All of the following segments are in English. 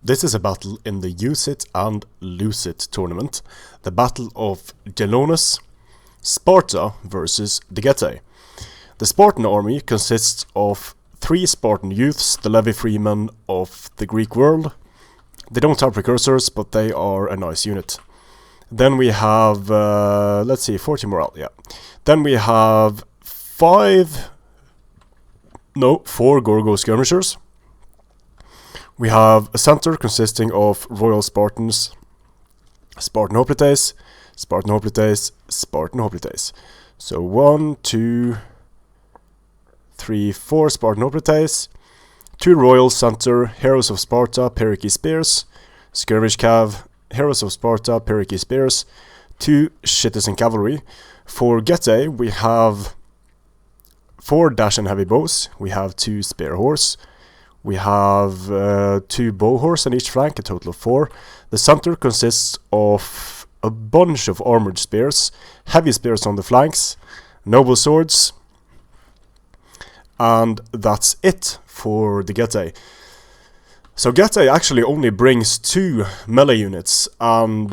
This is a battle in the Use It and Lose It tournament, the Battle of Gelonus, Sparta versus the Getae. The Spartan army consists of 3 Spartan youths, the levy freemen of the Greek world. They don't have precursors, but they are a nice unit. Then we have, 40 morale, yeah. Then we have 4 Gorgo skirmishers. We have a center consisting of Royal Spartans, Spartan hoplites, Spartan hoplites, Spartan hoplites. So 1, 2, 3, 4 Spartan hoplites, 2 Royal Center, Heroes of Sparta, Pericles Spears, Skirmish Cav, Heroes of Sparta, Pericles Spears, 2 Citizen Cavalry. For Getae, we have 4 Dash and Heavy Bows, we have 2 Spear Horse, we have 2 Bow Horse on each flank, a total of 4. The center consists of a bunch of armored spears, heavy spears on the flanks, noble swords, and that's it for the Getae. So Getae actually only brings 2 melee units, and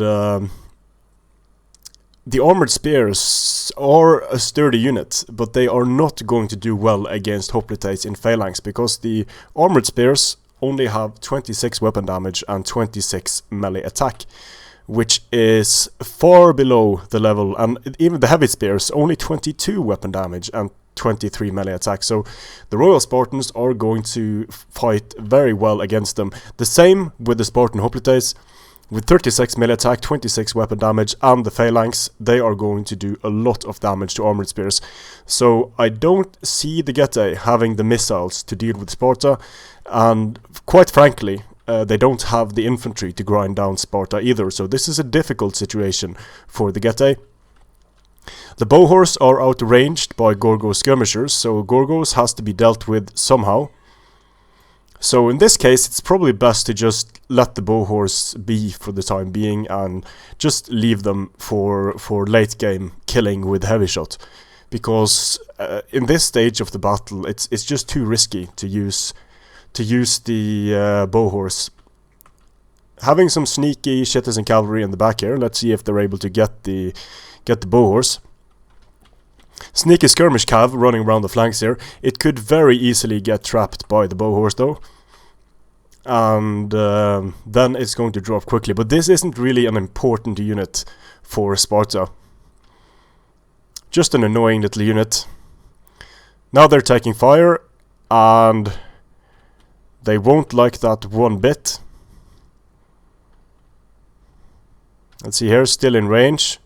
the armored spears are a sturdy unit, but they are not going to do well against hoplites in phalanx, because the armored spears only have 26 weapon damage and 26 melee attack, which is far below the level, and even the heavy spears only 22 weapon damage and 23 melee attack. So the Royal Spartans are going to fight very well against them. The same with the Spartan hoplites. With 36 melee attack, 26 weapon damage, and the phalanx, they are going to do a lot of damage to armored spears. So I don't see the Getae having the missiles to deal with Sparta, and quite frankly, they don't have the infantry to grind down Sparta either. So this is a difficult situation for the Getae. The bow horse are outranged by Gorgo skirmishers, so Gorgos has to be dealt with somehow. So in this case, it's probably best to just let the bow horse be for the time being and just leave them for late game killing with heavy shot, because in this stage of the battle, it's just too risky to use the bow horse. Having some sneaky citizen cavalry in the back here, let's see if they're able to get the bow horse. Sneaky skirmish cav running around the flanks here. It could very easily get trapped by the bow horse though, and then it's going to drop quickly. But this isn't really an important unit for Sparta. Just an annoying little unit. Now they're taking fire, and they won't like that one bit. Let's see here, still in range.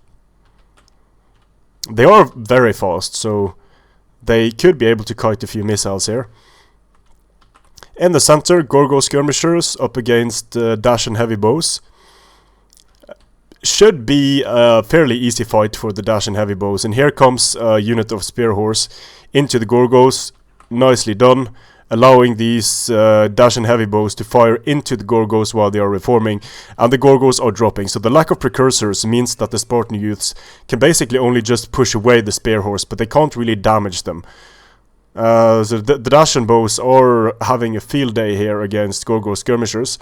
They are very fast, so they could be able to kite a few missiles here. In the center, Gorgo skirmishers up against Dash and Heavy Bows. Should be a fairly easy fight for the Dash and Heavy Bows. And here comes a unit of Spear Horse into the Gorgos. Nicely done. Allowing these Dash and Heavy Bows to fire into the Gorgos while they are reforming, and the Gorgos are dropping. So the lack of precursors means that the Spartan youths can basically only just push away the Spear Horse, but they can't really damage them. So the Dash and Bows are having a field day here against Gorgo skirmishers.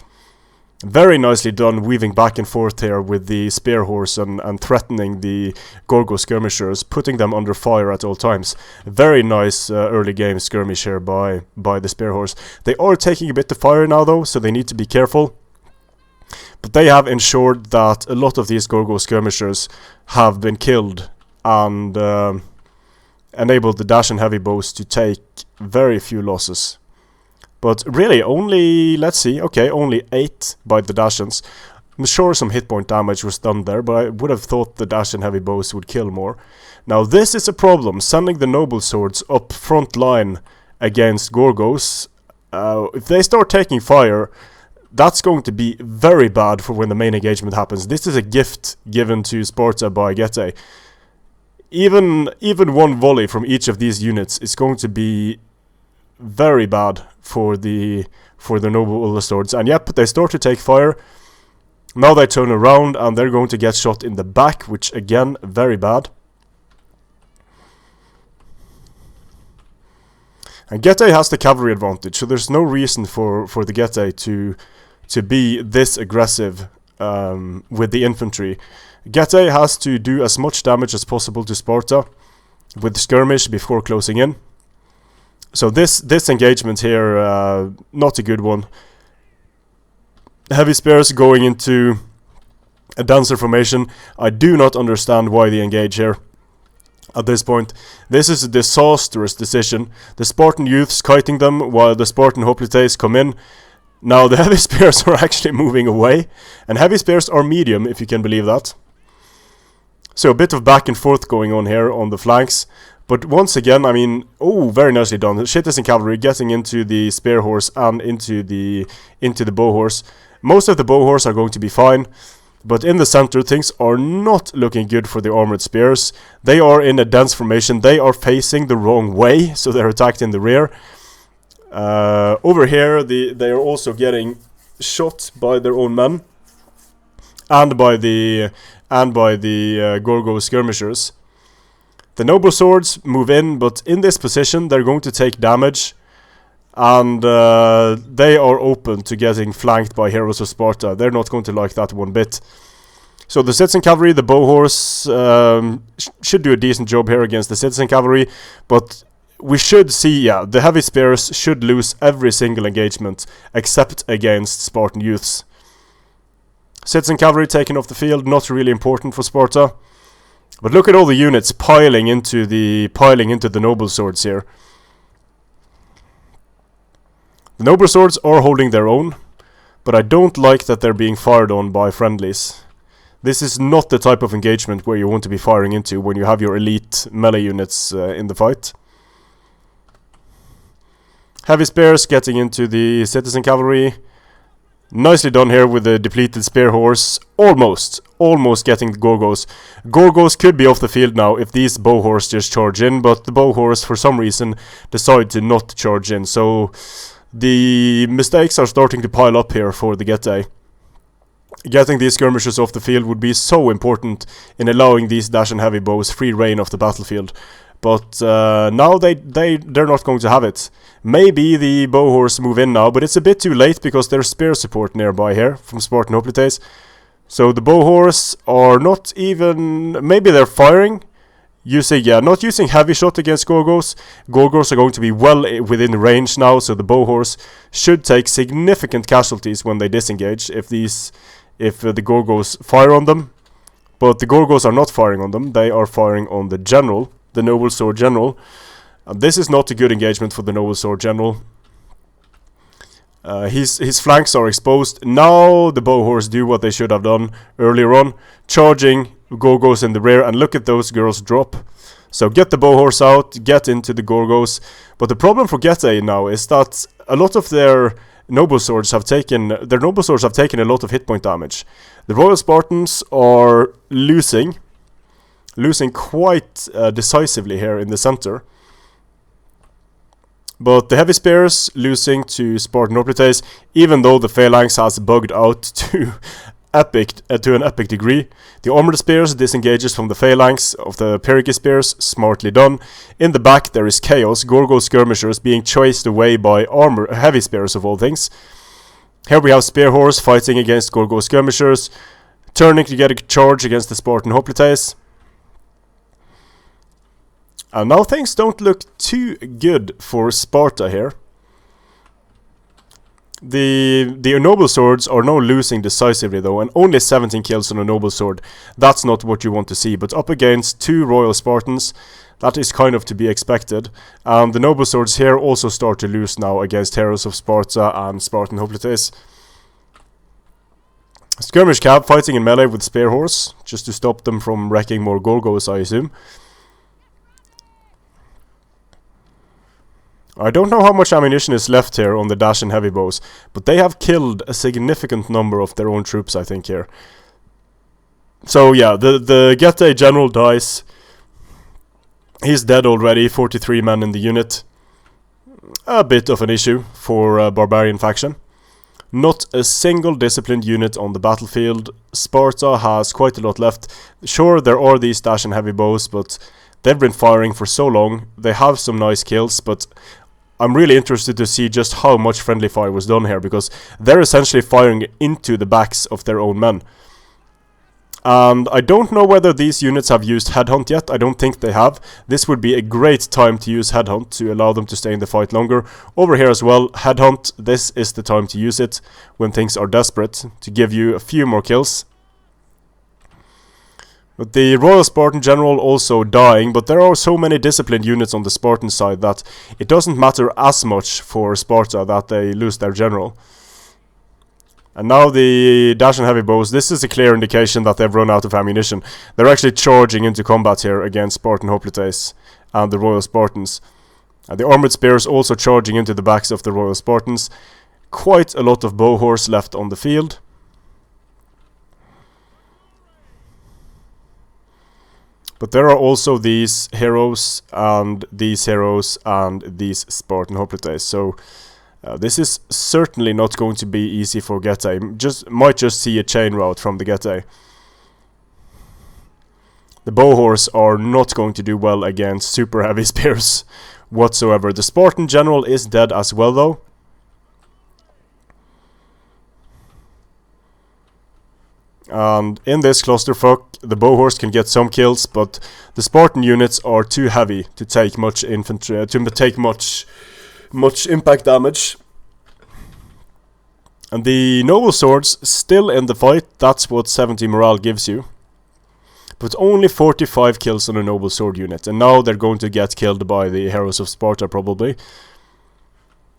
Very nicely done, weaving back and forth here with the Spear Horse and threatening the Gorgo skirmishers, putting them under fire at all times. Very nice early game skirmish here by the Spear Horse. They are taking a bit of fire now though, so they need to be careful. But they have ensured that a lot of these Gorgo skirmishers have been killed, and enabled the Dash and Heavy Bows to take very few losses. But really, only 8 by the Dashans. I'm sure some hit point damage was done there, but I would have thought the Dash and Heavy Bows would kill more. Now this is a problem, sending the noble swords up front line against Gorgos. If they start taking fire, that's going to be very bad for when the main engagement happens. This is a gift given to Sparta by Getae. Even one volley from each of these units is going to be very bad for the noble swords. And yep, they start to take fire. Now they turn around and they're going to get shot in the back, which again, very bad. And Getae has the cavalry advantage, so there's no reason for the Getae to to be this aggressive with the infantry. Getae has to do as much damage as possible to Sparta with skirmish before closing in. So this engagement here, not a good one. Heavy spears going into a dancer formation. I do not understand why they engage here at this point. This is a disastrous decision. The Spartan youths kiting them while the Spartan hoplites come in. Now the heavy spears are actually moving away, and heavy spears are medium, if you can believe that. So a bit of back and forth going on here on the flanks. But once again, I mean, oh, very nicely done. The citizen cavalry getting into the spear horse and into the bow horse. Most of the bow horse are going to be fine, but in the center things are not looking good for the armored spears. They are in a dense formation. They are facing the wrong way, so they're attacked in the rear. Over here, they are also getting shot by their own men and by the Gorgo skirmishers. The noble swords move in, but in this position they're going to take damage, and they are open to getting flanked by heroes of Sparta. They're not going to like that one bit. So the citizen cavalry, the bow horse, should do a decent job here against the citizen cavalry, but we should see, yeah, the heavy spears should lose every single engagement except against Spartan youths. Citizen cavalry taken off the field, not really important for Sparta. But look at all the units piling into the noble swords here. The noble swords are holding their own, but I don't like that they're being fired on by friendlies. This is not the type of engagement where you want to be firing into when you have your elite melee units in the fight. Heavy spears getting into the citizen cavalry. Nicely done here with the depleted spear horse. Almost getting the Gorgos. Gorgos could be off the field now if these bow horse just charge in, but the bow horse for some reason decide to not charge in. So the mistakes are starting to pile up here for the Getae. Getting these skirmishers off the field would be so important in allowing these dash and heavy bows free reign of the battlefield. But now they're not going to have it. Maybe the bow horse move in now, but it's a bit too late because there's spear support nearby here from Spartan hoplites. So the bow horse are not even... Maybe they're firing. Not using heavy shot against Gorgos. Gorgos are going to be well within range now, so the bow horse should take significant casualties when they disengage if the Gorgos fire on them. But the Gorgos are not firing on them. They are firing on the general. The noble sword general. This is not a good engagement for the noble sword general. His flanks are exposed. Now the bow horse do what they should have done earlier on, charging Gorgos in the rear, and look at those girls drop. So get the bow horse out, get into the Gorgos. But the problem for Getae now is that a lot of their noble swords have taken a lot of hit point damage. The Royal Spartans are losing quite decisively here in the center. But the heavy spears losing to Spartan hoplites, even though the phalanx has bugged out to an epic degree. The armored spears disengages from the phalanx of the Pyrrhic spears, smartly done. In the back there is chaos, Gorgo skirmishers being chased away by heavy spears of all things. Here we have spear horse fighting against Gorgo skirmishers, turning to get a charge against the Spartan hoplites. And now things don't look too good for Sparta here. The noble swords are now losing decisively though, and only 17 kills on a noble sword. That's not what you want to see, but up against two Royal Spartans, that is kind of to be expected. And the noble swords here also start to lose now against heroes of Sparta and Spartan hoplites. Skirmish cab fighting in melee with spear horse, just to stop them from wrecking more Gorgos, I assume. I don't know how much ammunition is left here on the dash and heavy bows, but they have killed a significant number of their own troops, I think, here. So yeah, the Getae general dies. He's dead already, 43 men in the unit. A bit of an issue for barbarian faction. Not a single disciplined unit on the battlefield. Sparta has quite a lot left. Sure, there are these dash and heavy bows, but they've been firing for so long. They have some nice kills, but I'm really interested to see just how much friendly fire was done here, because they're essentially firing into the backs of their own men. And I don't know whether these units have used Headhunt yet. I don't think they have. This would be a great time to use Headhunt to allow them to stay in the fight longer. Over here as well, Headhunt, this is the time to use it when things are desperate, to give you a few more kills. But the Royal Spartan General also dying, but there are so many disciplined units on the Spartan side that it doesn't matter as much for Sparta that they lose their general. And now the Dacian heavy bows, this is a clear indication that they've run out of ammunition. They're actually charging into combat here against Spartan hoplites and the Royal Spartans. And the armored spears also charging into the backs of the Royal Spartans. Quite a lot of bow horse left on the field. But there are also these heroes and these Spartan hoplites. So this is certainly not going to be easy for Getae. Might just see a chain route from the Getae. The bow horse are not going to do well against super heavy spears whatsoever. The Spartan general is dead as well though. And in this clusterfuck, the bow horse can get some kills, but the Spartan units are too heavy to take much infantry, to take much impact damage. And the noble swords still in the fight. That's what 70 morale gives you. But only 45 kills on a noble sword unit, and now they're going to get killed by the heroes of Sparta probably.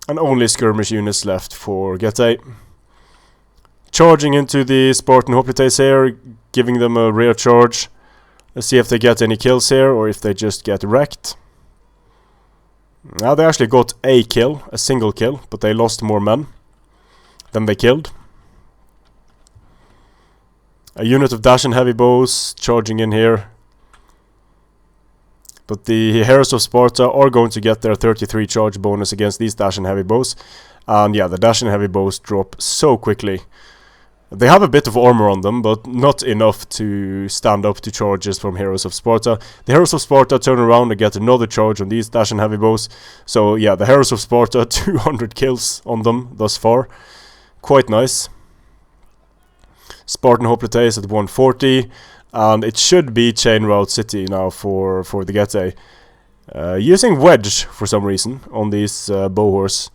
And only skirmish units left for Getae. Charging into the Spartan hoplites here, giving them a rear charge. Let's see if they get any kills here, or if they just get wrecked. Now they actually got a kill, a single kill, but they lost more men than they killed. A unit of Dacian heavy bows charging in here. But the heroes of Sparta are going to get their 33 charge bonus against these Dacian heavy bows. And yeah, the Dacian heavy bows drop so quickly. They have a bit of armor on them, but not enough to stand up to charges from heroes of Sparta. The heroes of Sparta turn around and get another charge on these Dacian heavy bows. So yeah, the heroes of Sparta, 200 kills on them thus far. Quite nice. Spartan hoplites at 140, and it should be chain route city now for the Getae. Using wedge for some reason on these bow horse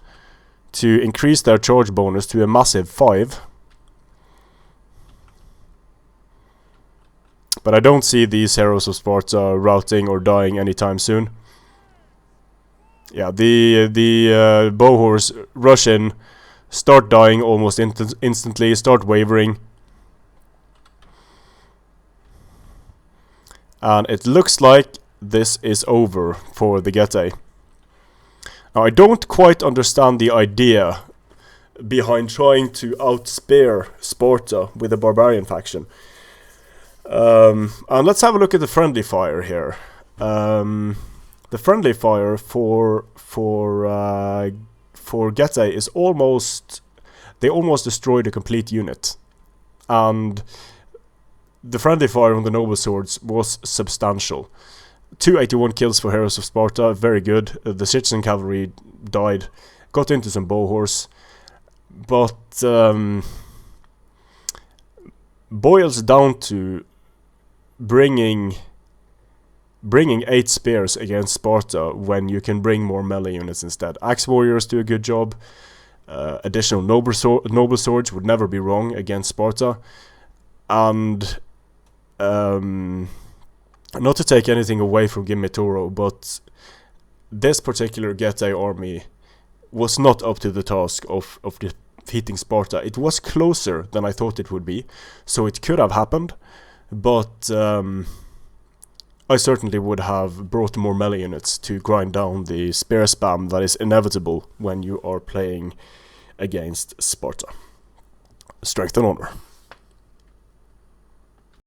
to increase their charge bonus to a massive 5. But I don't see these heroes of Sparta routing or dying anytime soon. Yeah, the bow horse rush in, start dying almost instantly, start wavering. And it looks like this is over for the Getae. Now, I don't quite understand the idea behind trying to outspear Sparta with a barbarian faction. And let's have a look at the friendly fire here. The friendly fire for Getae is almost, they almost destroyed a complete unit, and the friendly fire on the noble swords was substantial. 281 kills for heroes of Sparta, very good. The citizen cavalry died, got into some bow horse, but boils down to bringing 8 spears against Sparta when you can bring more melee units instead. Axe warriors do a good job. Additional noble swords would never be wrong against Sparta. And not to take anything away from Gimmetoro, but this particular Getae army was not up to the task of defeating Sparta. It was closer than I thought it would be, so it could have happened. But I certainly would have brought more melee units to grind down the spear spam that is inevitable when you are playing against Sparta. Strength and honor.